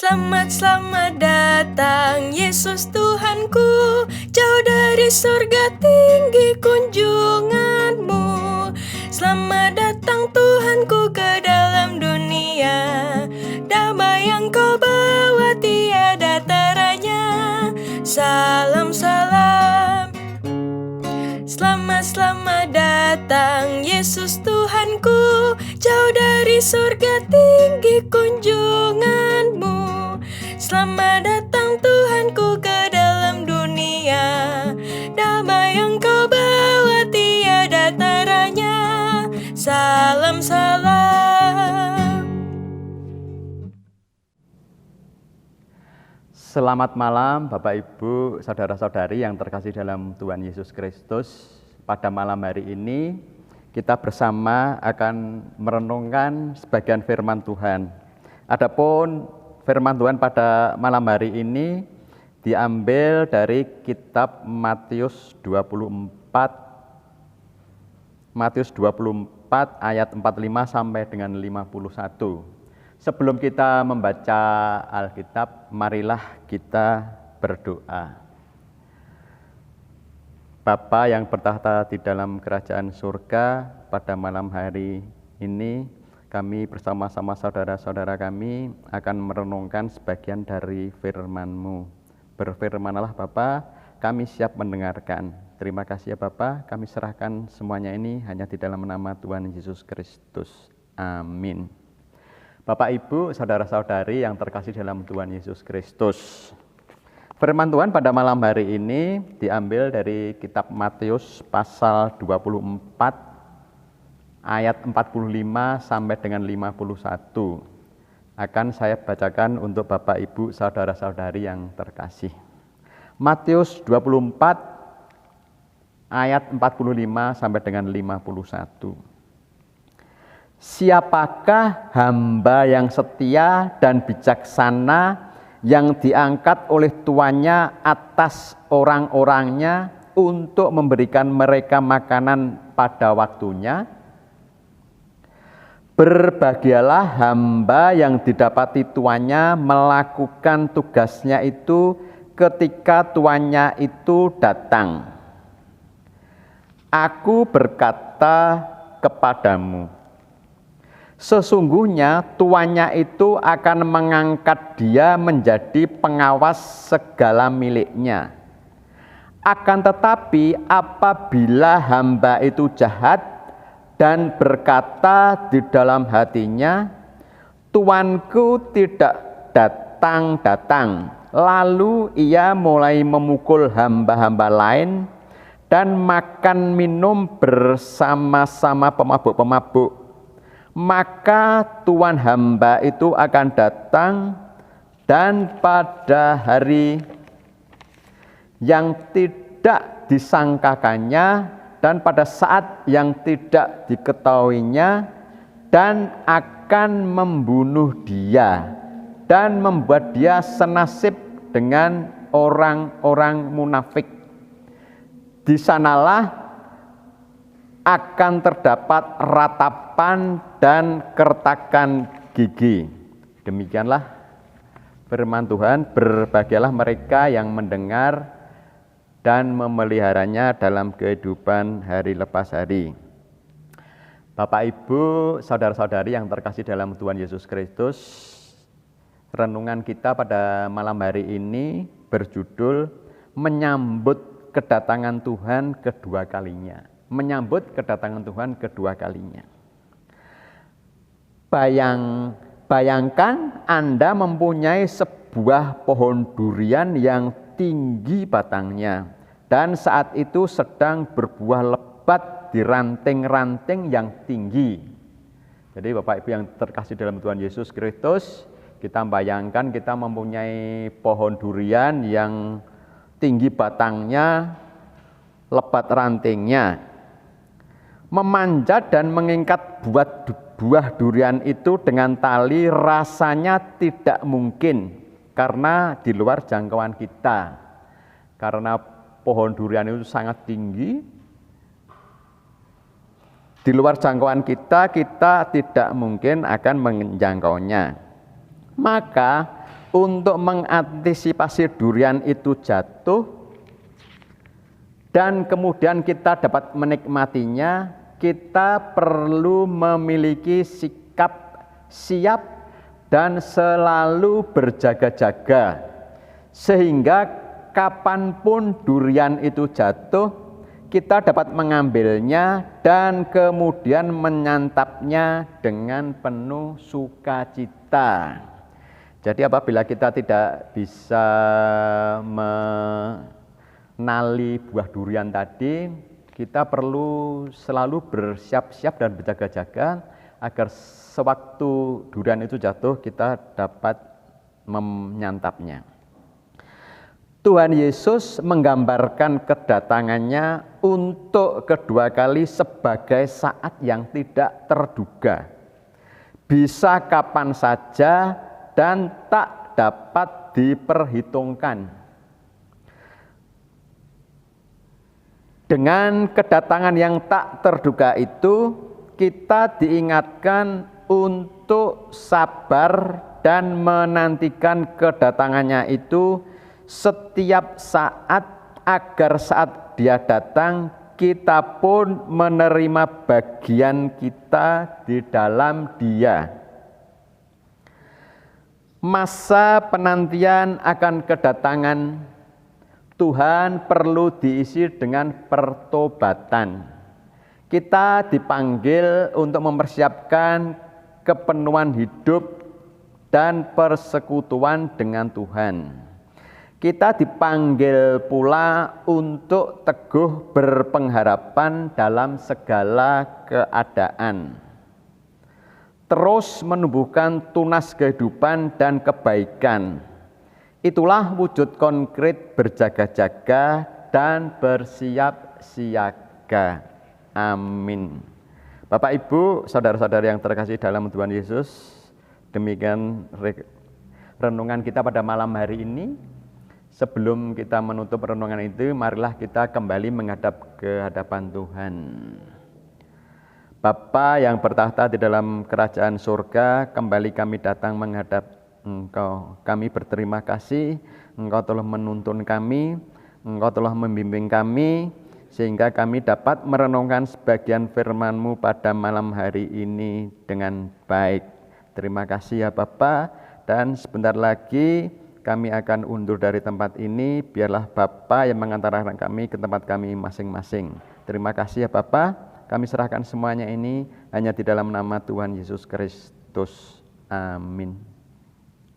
Selamat, selamat datang Yesus Tuhanku, jauh dari surga tinggi kunjunganmu. Selamat datang Tuhanku ke dalam dunia, damai yang kau bawa tiada taranya. Salam, salam. Selamat, selamat datang Yesus Tuhanku, jauh dari surga tinggi kunjunganmu. Selamat datang Tuhanku ke dalam dunia, damai yang kau bawa tiada taranya. Salam, salam. Selamat malam Bapak Ibu, saudara-saudari yang terkasih dalam Tuhan Yesus Kristus. Pada malam hari ini kita bersama akan merenungkan sebagian firman Tuhan. Adapun firman Tuhan pada malam hari ini diambil dari kitab Matius 24 ayat 45 sampai dengan 51. Sebelum kita membaca Alkitab, marilah kita berdoa. Bapa yang bertahta di dalam kerajaan surga, pada malam hari ini kami bersama-sama saudara-saudara kami akan merenungkan sebagian dari firman-Mu. Berfirmanlah Bapa, kami siap mendengarkan. Terima kasih ya Bapa, kami serahkan semuanya ini hanya di dalam nama Tuhan Yesus Kristus. Amin. Bapak Ibu, saudara-saudari yang terkasih dalam Tuhan Yesus Kristus. Firman Tuhan pada malam hari ini diambil dari kitab Matius pasal 24 ayat 45 sampai dengan 51. Akan saya bacakan untuk Bapak Ibu, saudara-saudari yang terkasih. Matius 24 ayat 45 sampai dengan 51. Siapakah hamba yang setia dan bijaksana yang diangkat oleh tuannya atas orang-orangnya untuk memberikan mereka makanan pada waktunya? Berbahagialah hamba yang didapati tuannya melakukan tugasnya itu ketika tuannya itu datang. Aku berkata kepadamu, sesungguhnya tuannya itu akan mengangkat dia menjadi pengawas segala miliknya. Akan tetapi apabila hamba itu jahat dan berkata di dalam hatinya, tuanku tidak datang-datang, lalu ia mulai memukul hamba-hamba lain dan makan minum bersama-sama pemabuk-pemabuk, maka tuan hamba itu akan datang dan pada hari yang tidak disangkakannya dan pada saat yang tidak diketahuinya dan akan membunuh dia dan membuat dia senasib dengan orang-orang munafik. Di sanalah akan terdapat ratapan dan kertakan gigi. Demikianlah firman Tuhan. Berbahagialah mereka yang mendengar dan memeliharanya dalam kehidupan hari lepas hari. Bapak Ibu, saudara-saudari yang terkasih dalam Tuhan Yesus Kristus, renungan kita pada malam hari ini berjudul Menyambut Kedatangan Tuhan kedua kalinya. Menyambut kedatangan Tuhan kedua kalinya. Bayangkan Anda mempunyai sebuah pohon durian yang tinggi batangnya dan saat itu sedang berbuah lebat di ranting-ranting yang tinggi. Jadi Bapak Ibu yang terkasih dalam Tuhan Yesus Kristus, kita bayangkan kita mempunyai pohon durian yang tinggi batangnya, lebat rantingnya. Memanjat dan mengikat buah durian itu dengan tali rasanya tidak mungkin karena di luar jangkauan kita. Karena pohon durian itu sangat tinggi, di luar jangkauan kita tidak mungkin akan menjangkaunya. Maka untuk mengantisipasi durian itu jatuh dan kemudian kita dapat menikmatinya, kita perlu memiliki sikap siap dan selalu berjaga-jaga, sehingga kapanpun durian itu jatuh, kita dapat mengambilnya dan kemudian menyantapnya dengan penuh sukacita. Jadi apabila kita tidak bisa menali buah durian tadi, kita perlu selalu bersiap-siap dan berjaga-jaga agar sewaktu durian itu jatuh kita dapat menyantapnya. Tuhan Yesus menggambarkan kedatangannya untuk kedua kali sebagai saat yang tidak terduga. Bisa kapan saja dan tak dapat diperhitungkan. Dengan kedatangan yang tak terduga itu, kita diingatkan untuk sabar dan menantikan kedatangannya itu setiap saat, agar saat dia datang kita pun menerima bagian kita di dalam dia. Masa penantian akan kedatangan Tuhan perlu diisi dengan pertobatan. Kita dipanggil untuk mempersiapkan kepenuhan hidup dan persekutuan dengan Tuhan. Kita dipanggil pula untuk teguh berpengharapan dalam segala keadaan. Terus menumbuhkan tunas kehidupan dan kebaikan. Itulah wujud konkret berjaga-jaga dan bersiap siaga. Amin. Bapak, Ibu, saudara-saudara yang terkasih dalam Tuhan Yesus, demikian renungan kita pada malam hari ini. Sebelum kita menutup renungan itu, marilah kita kembali menghadap ke hadapan Tuhan. Bapa yang bertahta di dalam kerajaan surga, kembali kami datang menghadap Engkau. Kami berterima kasih, Engkau telah menuntun kami, Engkau telah membimbing kami, sehingga kami dapat merenungkan sebagian firman-Mu pada malam hari ini dengan baik. Terima kasih ya Bapa, dan sebentar lagi kami akan undur dari tempat ini, biarlah Bapa yang mengantarkan kami ke tempat kami masing-masing. Terima kasih ya Bapa. Kami serahkan semuanya ini hanya di dalam nama Tuhan Yesus Kristus. Amin.